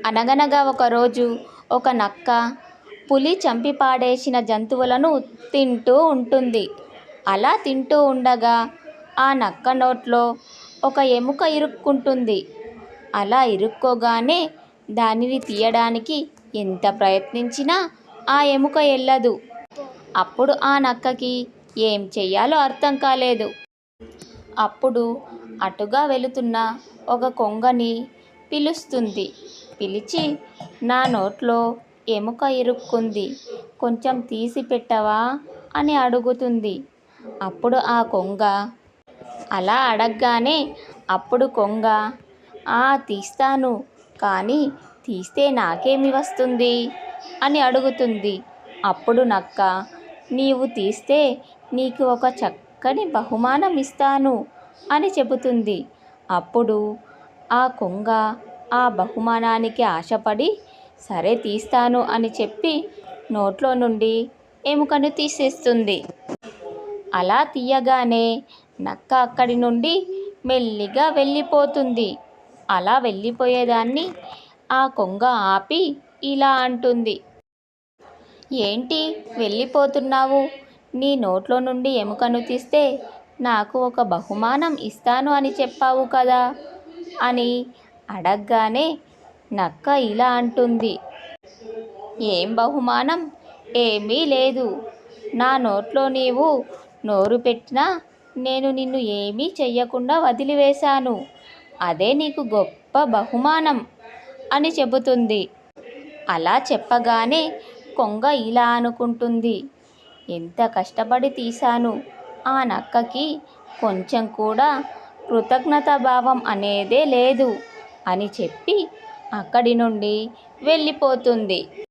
అనగనగా ఒకరోజు ఒక నక్క పులి చంపి పాడేసిన జంతువులను తింటూ ఉంటుంది. అలా తింటూ ఉండగా ఆ నక్క నోట్లో ఒక ఎముక ఇరుక్కుంటుంది. అలా ఇరుక్కోగానే దానిని తీయడానికి ఎంత ప్రయత్నించినా ఆ ఎముక ఎల్లదు. అప్పుడు ఆ నక్కకి ఏం చెయ్యాలో అర్థం కాలేదు. అప్పుడు అటుగా వెళుతున్న ఒక కొంగని పిలుస్తుంది. పిలిచి, నా నోట్లో ఎముక ఇరుక్కుంది, కొంచెం తీసి పెట్టవా అని అడుగుతుంది. అప్పుడు ఆ కొంగ అలా అడగ్గానే అప్పుడు కొంగ, తీస్తాను, కానీ తీస్తే నాకేమి వస్తుంది అని అడుగుతుంది. అప్పుడు నక్క, నీవు తీస్తే నీకు ఒక చక్కని బహుమానం ఇస్తాను అని చెబుతుంది. అప్పుడు ఆ కొంగ ఆ బహుమానానికి ఆశపడి సరే తీస్తాను అని చెప్పి నోట్లో నుండి ఎముకను తీసేస్తుంది. అలా తీయగానే నక్క అక్కడి నుండి మెల్లిగా వెళ్ళిపోతుంది. అలా వెళ్ళిపోయేదాన్ని ఆ కొంగ ఆపి ఇలా అంటుంది, ఏంటి వెళ్ళిపోతున్నావు? నీ నోట్లో నుండి ఎముకను తీస్తే నాకు ఒక బహుమానం ఇస్తాను అని చెప్పావు కదా అని అడగ్గానే నక్క ఇలా అంటుంది, ఏం బహుమానం? ఏమీ లేదు. నా నోట్లో నీవు నోరు పెట్టినా నేను నిన్ను ఏమీ చెయ్యకుండా వదిలివేశాను. అదే నీకు గొప్ప బహుమానం అని చెబుతుంది. అలా చెప్పగానే కొంగ ఇలా అనుకుంటుంది, ఎంత కష్టపడి తీశాను, ఆ నక్కకి కొంచెం కూడా కృతజ్ఞతాభావం అనేదే లేదు అని చెప్పి అక్కడి నుండి వెళ్ళిపోతుంది.